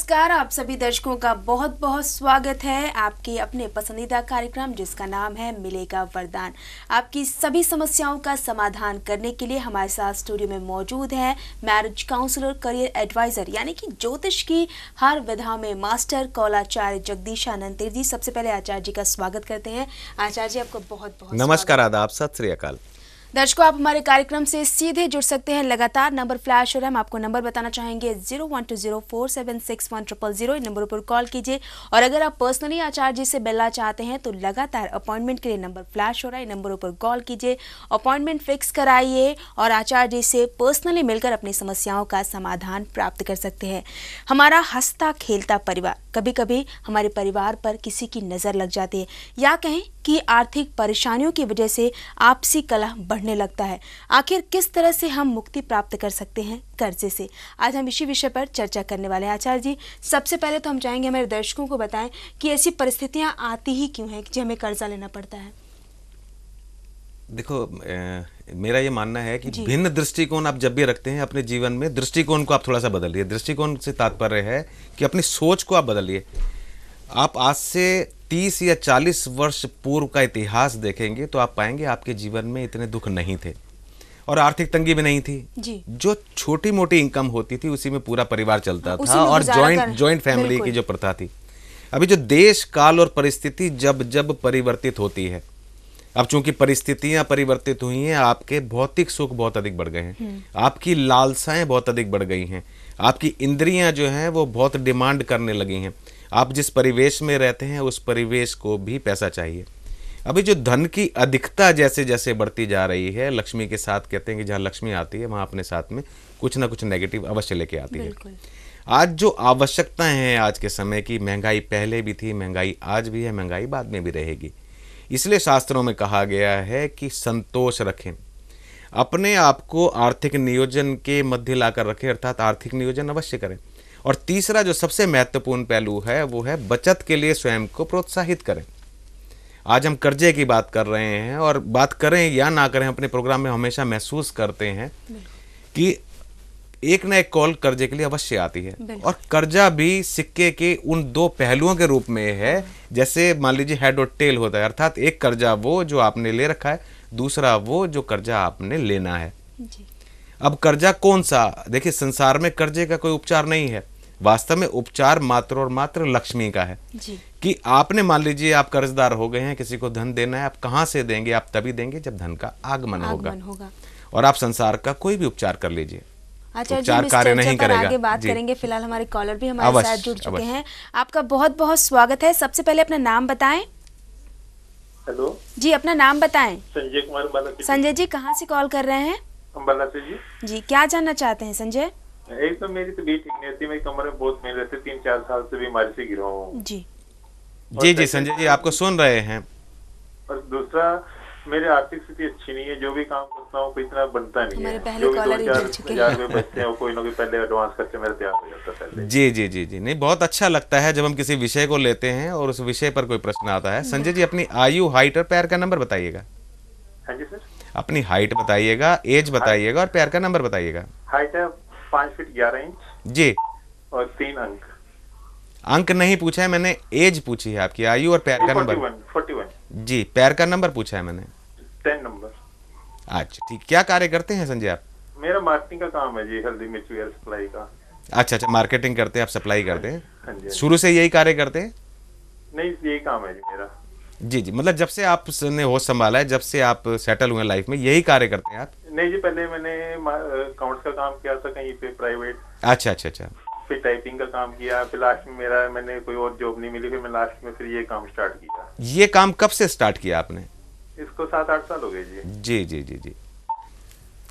नमस्कार, आप सभी दर्शकों का बहुत बहुत स्वागत है आपके अपने पसंदीदा कार्यक्रम जिसका नाम है मिलेगा वरदान। आपकी सभी समस्याओं का समाधान करने के लिए हमारे साथ स्टूडियो में मौजूद है मैरिज काउंसलर, करियर एडवाइजर यानी कि ज्योतिष की हर विधा में मास्टर कौलाचार्य जगदीशानंद तीर्थ जी। सबसे पहले आचार्य जी का स्वागत करते हैं। आचार्य जी, आपको बहुत बहुत नमस्कार, आदाब, सत श्री अकाल। दर्शकों, आप हमारे कार्यक्रम से सीधे जुड़ सकते हैं। लगातार नंबर फ्लैश हो रहा है, हम आपको नंबर बताना चाहेंगे 0120476100। इन नंबरों पर कॉल कीजिए। और अगर आप पर्सनली आचार्य जी से मिलना चाहते हैं तो लगातार अपॉइंटमेंट के लिए नंबर फ्लैश हो रहा है, इन नंबरों पर कॉल कीजिए, अपॉइंटमेंट फिक्स कराइए और आचार्य जी से पर्सनली मिलकर अपनी समस्याओं का समाधान प्राप्त कर सकते हैं। हमारा हंसता खेलता परिवार, कभी कभी हमारे परिवार पर किसी की नज़र लग जाती है या कहें कि आर्थिक परेशानियों की वजह से आपसी कलह बढ़ने लगता है। आखिर किस तरह से हम मुक्ति प्राप्त कर सकते हैं कर्जे से? आज हम इसी विषय पर चर्चा करने वाले हैं। आचार्य जी, सबसे पहले तो हम चाहेंगे हमारे दर्शकों को बताएं कि ऐसी परिस्थितियां आती ही क्यों हैं कि हमें कर्जा लेना पड़ता है। देखो, मेरा ये मानना है कि भिन्न दृष्टिकोण आप जब भी रखते हैं अपने जीवन में, दृष्टिकोण को आप थोड़ा सा बदलिए। दृष्टिकोण से तात्पर्य है कि अपनी सोच को आप बदलिए। आप आज से 30 या 40 वर्ष पूर्व का इतिहास देखेंगे तो आप पाएंगे आपके जीवन में इतने दुख नहीं थे और आर्थिक तंगी भी नहीं थी जी। जो छोटी मोटी इनकम होती थी उसी में पूरा परिवार चलता था और जॉइंट फैमिली की जो प्रथा थी। अभी जो देश काल और परिस्थिति जब जब परिवर्तित होती है, अब चूंकि परिस्थितियां परिवर्तित हुई हैं, आपके भौतिक सुख बहुत अधिक बढ़ गए हैं, आपकी लालसाएं बहुत अधिक बढ़ गई हैं, आपकी इंद्रियां जो हैं वो बहुत डिमांड करने लगी हैं। आप जिस परिवेश में रहते हैं उस परिवेश को भी पैसा चाहिए। अभी जो धन की अधिकता जैसे जैसे बढ़ती जा रही है, लक्ष्मी के साथ कहते हैं कि जहाँ लक्ष्मी आती है वहाँ अपने साथ में कुछ ना कुछ नेगेटिव अवश्य लेके आती है। आज जो आवश्यकताएं हैं आज के समय की, महंगाई पहले भी थी, महंगाई आज भी है, महंगाई बाद में भी रहेगी। इसलिए शास्त्रों में कहा गया है कि संतोष रखें, अपने आप को आर्थिक नियोजन के मध्य लाकर रखें, अर्थात आर्थिक नियोजन अवश्य करें। और तीसरा जो सबसे महत्वपूर्ण पहलू है वो है बचत के लिए स्वयं को प्रोत्साहित करें। आज हम कर्जे की बात कर रहे हैं और बात करें या ना करें, अपने प्रोग्राम में हमेशा महसूस करते हैं कि एक न एक कॉल कर्जे के लिए अवश्य आती है। और कर्जा भी सिक्के के उन दो पहलुओं के रूप में है, जैसे मान लीजिए हेड और टेल होता है, अर्थात एक कर्जा वो जो आपने ले रखा है, दूसरा वो जो कर्जा आपने लेना है जी। अब कर्जा कौन सा? देखिए, संसार में कर्जे का कोई उपचार नहीं है, वास्तव में उपचार मात्र और मात्र लक्ष्मी का है जी। कि आपने मान लीजिए आप कर्जदार हो गए हैं, किसी को धन देना है, आप कहाँ से देंगे? आप तभी देंगे जब धन का आगमन होगा। और आप संसार का कोई भी उपचार कर लीजिए, उपचार कार्य नहीं करेगा। आगे बात करेंगे, फिलहाल हमारे कॉलर भी हमारे साथ जुड़ चुके हैं। आपका बहुत बहुत स्वागत है। सबसे पहले अपना नाम बताएं। हेलो जी, अपना नाम बताएं। संजय कुमार अम्बाला से। संजय जी, कहाँ से कॉल कर रहे हैं? अम्बाला से जी। क्या जानना चाहते हैं संजय? एक तो मेरी तबीयत ठीक नहीं होती, मेरी कमर में बहुत पेन रहती है, 3-4 साल से बीमारी से गिरा हूँ जी। जी संजय जी, आपको सुन रहे हैं। और दूसरा, मेरी आर्थिक स्थिति अच्छी नहीं है, जो भी काम करता हूँ कोई इतना बनता नहीं है। पहले कॉलर जुड़ चुके हैं। 2-4 बचते हैं, कोई ना कोई पहले एडवांस करके मेरा तैयार हो जाता है पहले। जी जी जी जी, नहीं, बहुत अच्छा लगता है जब हम किसी विषय को लेते हैं और उस विषय पर कोई प्रश्न आता है। संजय जी, अपनी आयु, हाइट और पैर का नंबर बताइएगा। हाँ जी सर। अपनी हाइट बताइएगा, एज बताइएगा और पैर का नंबर बताइएगा। हाइट है 5 फीट 11 इंच जी। और 3 अंक। अंक नहीं पूछा है मैंने, एज पूछी है आपकी, आयु और पैर का नंबर। 41 जी, पैर का नंबर पूछा है मैंने। 10 नंबर। अच्छा ठीक, क्या कार्य करते हैं संजय आप? मेरा मार्केटिंग का काम है जी, हल्दी मिर्च वगैरह सप्लाई का। अच्छा, मार्केटिंग करते हैं आप, सप्लाई करते हैं। हाँ जी। शुरू से यही कार्य करते हैं? नहीं, यही काम है जी मेरा। जी जी, मतलब जब से आपने होश संभाला है, जब से आप सेटल हुए लाइफ में, यही कार्य करते हैं आप? नहीं जी, पहले मैंने अकाउंट्स का काम किया था कहीं पे प्राइवेट। अच्छा अच्छा अच्छा। फिर टाइपिंग का काम किया, फिर लास्ट में मैंने कोई और जॉब नहीं मिली, फिर मैं लास्ट में फिर ये काम स्टार्ट किया। ये काम कब से स्टार्ट किया आपने? इसको 7-8 साल हो गए जी। जी जी जी जी।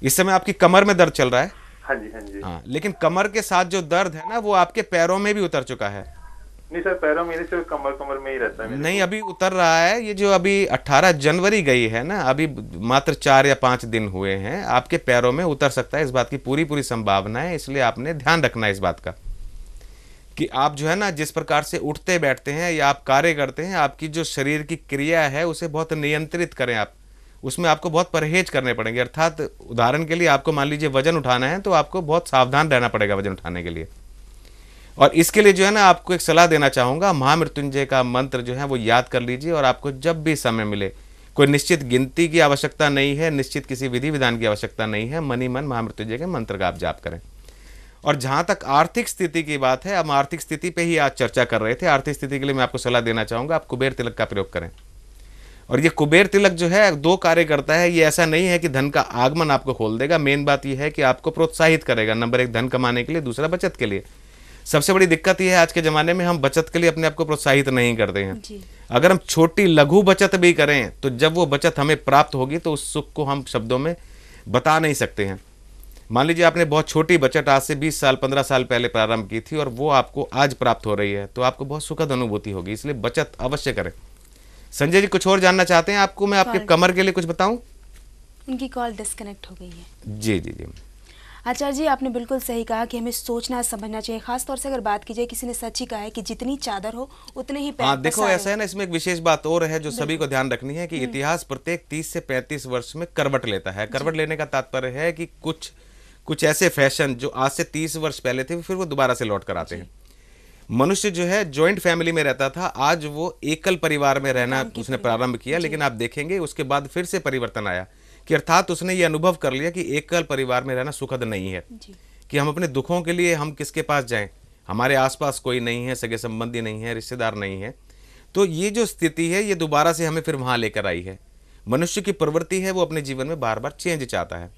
इस समय आपकी कमर में दर्द चल रहा है? हाँ जी हाँ जी। हाँ, लेकिन कमर के साथ जो दर्द है ना, वो आपके पैरों में भी उतर चुका है? नहीं सर, पैरों मेरे सिर्फ कमर में ही रहता है। नहीं, अभी उतर रहा है। ये जो अभी 18 जनवरी गई है ना, अभी मात्र 4 या 5 दिन हुए हैं, आपके पैरों में उतर सकता है, इस बात की पूरी संभावना है। इसलिए आपने ध्यान रखना है इस बात का कि आप जो है ना, जिस प्रकार से उठते बैठते हैं या आप कार्य करते हैं, आपकी जो शरीर की क्रिया है उसे बहुत नियंत्रित करें आप। उसमें आपको बहुत परहेज करने पड़ेंगे। अर्थात उदाहरण के लिए, आपको मान लीजिए वजन उठाना है तो आपको बहुत सावधान रहना पड़ेगा वजन उठाने के लिए। और इसके लिए जो है ना आपको एक सलाह देना चाहूँगा, महामृत्युंजय का मंत्र जो है वो याद कर लीजिए और आपको जब भी समय मिले, कोई निश्चित गिनती की आवश्यकता नहीं है, निश्चित किसी विधि विधान की आवश्यकता नहीं है, मन ही मन महामृत्युंजय के मंत्र का आप जाप करें। और जहाँ तक आर्थिक स्थिति की बात है, हम आर्थिक स्थिति पे ही आज चर्चा कर रहे थे। आर्थिक स्थिति के लिए मैं आपको सलाह देना चाहूँगा, आप कुबेर तिलक का प्रयोग करें। और ये कुबेर तिलक जो है 2 कार्य करता है। ये ऐसा नहीं है कि धन का आगमन आपको खोल देगा, मेन बात ये है कि आपको प्रोत्साहित करेगा, नंबर 1 धन कमाने के लिए, दूसरा बचत के लिए। सबसे बड़ी दिक्कत यह है आज के ज़माने में हम बचत के लिए अपने आप को प्रोत्साहित नहीं करते हैं। अगर हम छोटी लघु बचत भी करें तो जब वो बचत हमें प्राप्त होगी तो उस सुख को हम शब्दों में बता नहीं सकते हैं। मान लीजिए आपने बहुत छोटी बचत आज से 20 साल 15 साल पहले प्रारंभ की थी और वो आपको आज प्राप्त हो रही है, तो आपको बहुत सुखद अनुभूति होगी। इसलिए बचत अवश्य करें। संजय जी कुछ और जानना चाहते हैं आपको मैं आपके कमर के लिए कुछ बताऊं? उनकी कॉल डिस्कनेक्ट हो गई है। जी जी जी आचार्य जी, आपने बिल्कुल सही कहा कि हमें सोचना समझना चाहिए। खास तौर से अगर बात की जाए, किसी ने सच ही कहा है कि जितनी चादर हो उतने ही पैर। हाँ देखो, ऐसा है ना, इसमें एक विशेष बात और है जो सभी को ध्यान रखनी है कि इतिहास प्रत्येक 30 से 35 वर्ष में करवट लेता है। करवट लेने का तात्पर्य है कि कुछ ऐसे फैशन जो आज से 30 वर्ष पहले थे फिर वो दोबारा से लौट कर आते हैं। मनुष्य जो है जॉइंट फैमिली में रहता था, आज वो एकल परिवार में रहना उसने प्रारंभ किया, लेकिन आप देखेंगे उसके बाद फिर से परिवर्तन आया कि अर्थात उसने ये अनुभव कर लिया कि एकल परिवार में रहना सुखद नहीं है, कि हम अपने दुखों के लिए हम किसके पास जाएं, हमारे आसपास कोई नहीं है, सगे संबंधी नहीं है, रिश्तेदार नहीं है। तो ये जो स्थिति है ये दोबारा से हमें फिर वहाँ लेकर आई है। मनुष्य की प्रवृत्ति है वो अपने जीवन में बार बार चेंज चाहता है।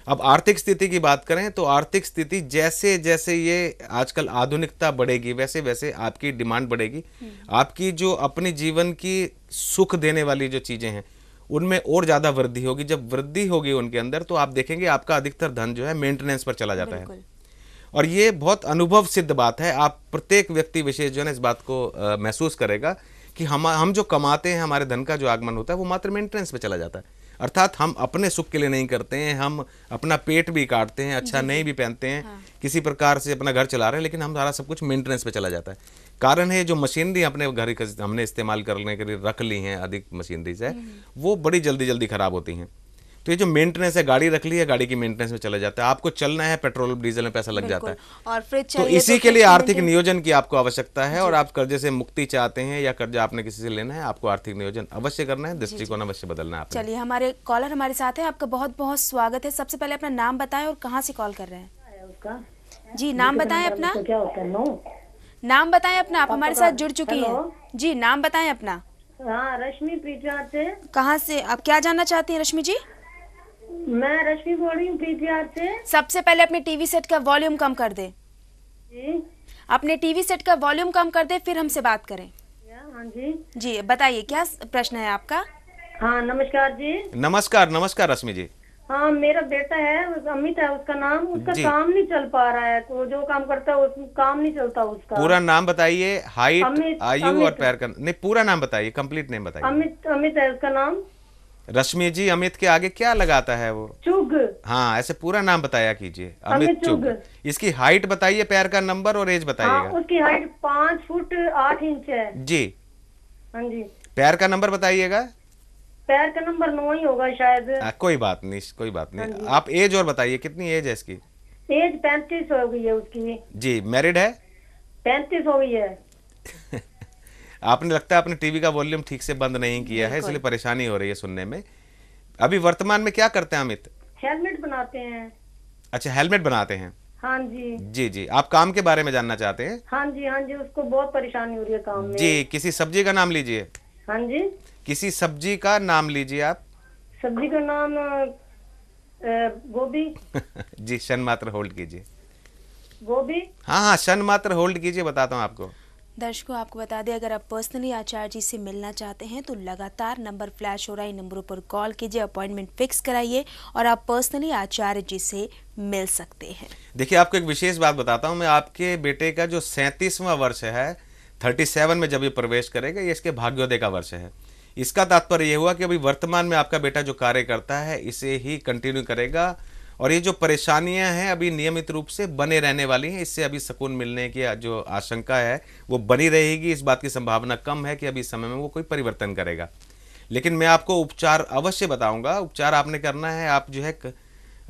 अब आर्थिक स्थिति की बात करें तो आर्थिक स्थिति जैसे जैसे ये आजकल आधुनिकता बढ़ेगी वैसे वैसे आपकी डिमांड बढ़ेगी। आपकी जो अपने जीवन की सुख देने वाली जो चीज़ें हैं उनमें और ज़्यादा वृद्धि होगी। जब वृद्धि होगी उनके अंदर तो आप देखेंगे आपका अधिकतर धन जो है मेंटेनेंस पर चला जाता है। और ये बहुत अनुभव सिद्ध बात है। आप प्रत्येक व्यक्ति विशेष जो है ना इस बात को महसूस करेगा कि हम जो कमाते हैं, हमारे धन का जो आगमन होता है वो मात्र मेंटेनेंस पे चला जाता है। अर्थात हम अपने सुख के लिए नहीं करते हैं, हम अपना पेट भी काटते हैं, अच्छा नहीं भी पहनते हैं, किसी प्रकार से अपना घर चला रहे हैं, लेकिन हमारा सब कुछ मेंटेनेंस पे चला जाता है। कारण है जो मशीनरी अपने घर हमने इस्तेमाल करने के लिए रख ली हैं, अधिक मशीनरीज है, वो बड़ी जल्दी जल्दी खराब होती हैं। तो ये जो मेंटेनेंस है, गाड़ी रख ली है, गाड़ी की मेंटेनेंस में चला जाता है। आपको चलना है, पेट्रोल डीजल में पैसा लग जाता है। और फ्रिज तो इसी के लिए आर्थिक नियोजन की आपको आवश्यकता है। और आप कर्जे से मुक्ति चाहते हैं या कर्जा आपने किसी से लेना है, आपको आर्थिक नियोजन अवश्य करना है, दृष्टिकोण अवश्य बदलना है। चलिए, हमारे कॉलर हमारे साथ है, आपका बहुत बहुत स्वागत है। सबसे पहले अपना नाम बताएं और कहाँ से कॉल कर रहे हैं? जी नाम बताएं अपना। नाम बताएं अपना, आप हमारे साथ जुड़ चुकी हैं। जी नाम बताएं अपना। हाँ, रश्मि पीटीआर से। कहाँ से? आप क्या जानना चाहती हैं रश्मि जी? मैं रश्मि बोल रही हूँ पीटीआर से। सबसे पहले अपने टीवी सेट का वॉल्यूम कम कर दे। जी, अपने टीवी सेट का वॉल्यूम कम कर दे, फिर हमसे बात करें। हाँ जी जी बताइए, क्या प्रश्न है आपका? हाँ, नमस्कार जी। नमस्कार नमस्कार रश्मि जी। हाँ, मेरा बेटा है, अमित है उसका नाम। उसका काम नहीं चल पा रहा है, तो जो काम करता है उसमें काम नहीं चलता उसका। पूरा नाम बताइए, हाइट, आयु और पैर का। नहीं, पूरा नाम बताइए, कंप्लीट नेम बताइए। अमित है उसका नाम। रश्मि जी, अमित के आगे क्या लगाता है वो? चुग। हाँ, ऐसे पूरा नाम बताया कीजिए। अमित चुग। इसकी हाइट बताइए, पैर का नंबर और एज बताइएगा। हाँ, उसकी हाइट 5 फुट 8 इंच है जी। हाँ जी। पैर का नंबर बताइएगा। पैर का नंबर 9 ही होगा शायद। कोई बात नहीं, कोई बात नहीं। आप एज और बताइए, कितनी एज है इसकी? एज 35 हो गई है उसकी। जी। मैरिड है? 35 हो गई है। आपने लगता है अपने टीवी का वॉल्यूम ठीक से बंद नहीं किया है, इसलिए परेशानी हो रही है सुनने में। अभी वर्तमान में क्या करते हैं अमित? हेलमेट बनाते हैं। अच्छा, हेलमेट बनाते हैं। हाँ जी। जी जी। आप काम के बारे में जानना चाहते हैं? हाँ जी, हाँ जी, उसको बहुत परेशानी हो रही है काम में। जी। किसी सब्जी का नाम लीजिए। हाँ जी। किसी सब्जी का नाम लीजिए आप। सब्जी का नाम गोभी। जी, शन मात्र होल्ड कीजिए। गोभी। हाँ हाँ, शन मात्र होल्ड कीजिए, बताता हूँ आपको। दर्शकों, आपको बता दें, अगर आप पर्सनली आचार्य जी से मिलना चाहते हैं तो लगातार नंबर फ्लैश हो रहा है, नंबरों पर कॉल कीजिए, अपॉइंटमेंट फिक्स कराइए और आप पर्सनली आचार्य जी से मिल सकते हैं। देखिए, आपको एक विशेष बात बताता हूँ मैं। आपके बेटे का जो 37वां वर्ष है, 37 में जब ये प्रवेश करेगा, ये इसके भाग्योदय का वर्ष है। इसका तात्पर्य ये हुआ कि अभी वर्तमान में आपका बेटा जो कार्य करता है इसे ही कंटिन्यू करेगा और ये जो परेशानियां हैं अभी नियमित रूप से बने रहने वाली हैं। इससे अभी सुकून मिलने की जो आशंका है वो बनी रहेगी। इस बात की संभावना कम है कि अभी समय में वो कोई परिवर्तन करेगा। लेकिन मैं आपको उपचार अवश्य बताऊंगा। उपचार आपने करना है, आप जो है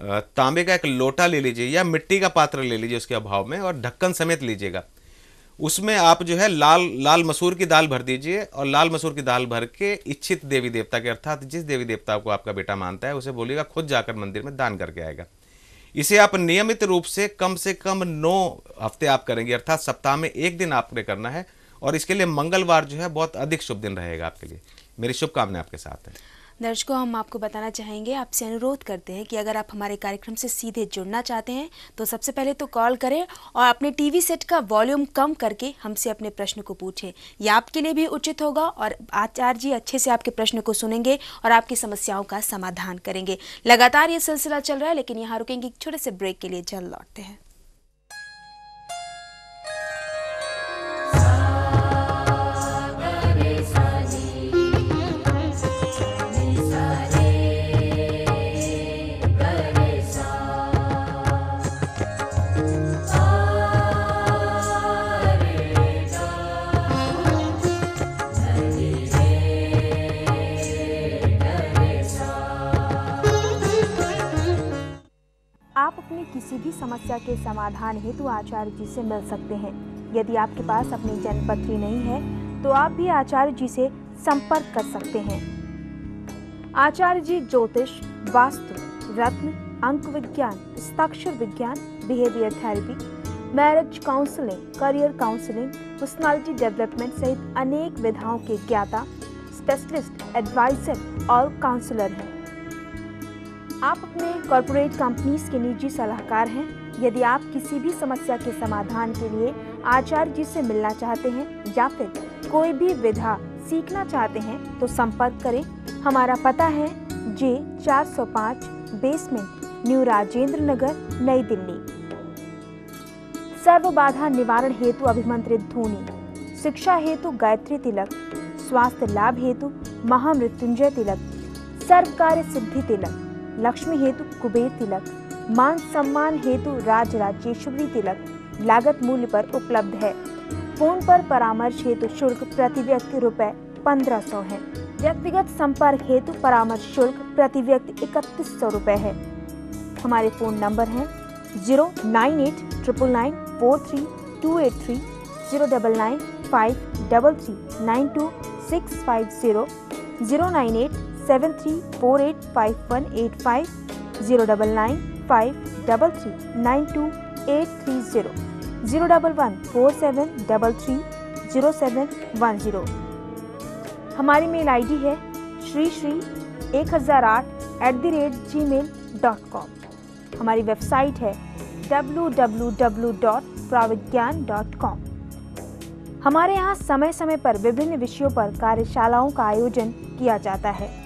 तांबे का एक लोटा ले लीजिए या मिट्टी का पात्र ले लीजिए उसके अभाव में, और ढक्कन समेत लीजिएगा। उसमें आप जो है लाल मसूर की दाल भर दीजिए, और लाल मसूर की दाल भर के इच्छित देवी देवता के, अर्थात जिस देवी देवता को आपका बेटा मानता है, उसे बोलिएगा खुद जाकर मंदिर में दान करके आएगा। इसे आप नियमित रूप से कम 9 हफ्ते आप करेंगे, अर्थात सप्ताह में 1 दिन आपने करना है, और इसके लिए मंगलवार जो है बहुत अधिक शुभ दिन रहेगा आपके लिए। मेरी शुभकामनाएं आपके साथ है। दर्शकों, हम आपको बताना चाहेंगे, आपसे अनुरोध करते हैं कि अगर आप हमारे कार्यक्रम से सीधे जुड़ना चाहते हैं तो सबसे पहले तो कॉल करें और अपने टीवी सेट का वॉल्यूम कम करके हमसे अपने प्रश्न को पूछें। यह आपके लिए भी उचित होगा और आचार्य जी अच्छे से आपके प्रश्न को सुनेंगे और आपकी समस्याओं का समाधान करेंगे। लगातार ये सिलसिला चल रहा है, लेकिन यहाँ रुकेंगे एक छोटे से ब्रेक के लिए, जल्द लौटते हैं। आप अपनी किसी भी समस्या के समाधान हेतु आचार्य जी से मिल सकते हैं। यदि आपके पास अपनी जन्मपत्री नहीं है तो आप भी आचार्य जी से संपर्क कर सकते हैं। आचार्य जी ज्योतिष, वास्तु, रत्न, अंक विज्ञान, हस्ताक्षर विज्ञान, behaviour therapy, marriage counselling, career counselling, personality development सहित अनेक विधाओं के ज्ञाता, स्पेशलिस्ट, एडवाइजर और काउंसलर हैं। आप अपने कॉर्पोरेट कंपनीज के निजी सलाहकार हैं। यदि आप किसी भी समस्या के समाधान के लिए आचार्य जी से मिलना चाहते हैं या फिर कोई भी विधा सीखना चाहते हैं तो संपर्क करें। हमारा पता है J405 basement, new Rajendra Nagar, नई दिल्ली। सर्व बाधा निवारण हेतु अभिमंत्रित धूनी, शिक्षा हेतु गायत्री तिलक, स्वास्थ्य लाभ हेतु महामृत्युंजय तिलक, सर्व कार्य सिद्धि तिलक, लक्ष्मी हेतु कुबेर तिलक, मान सम्मान हेतु राज राजेश्वरी तिलक लागत मूल्य पर उपलब्ध है। फोन पर परामर्श हेतु शुल्क प्रति व्यक्ति ₹1500 है। व्यक्तिगत संपर्क हेतु परामर्श शुल्क प्रति व्यक्ति ₹3100 है। हमारे फोन नंबर हैं 09899943283, 09953392650, 09873485185, 09953392830, 01147330710। हमारी मेल आईडी है shri1008@gmail.com। हमारी वेबसाइट है www.pravigyan.com। हमारे यहाँ समय समय पर विभिन्न विषयों पर कार्यशालाओं का आयोजन किया जाता है।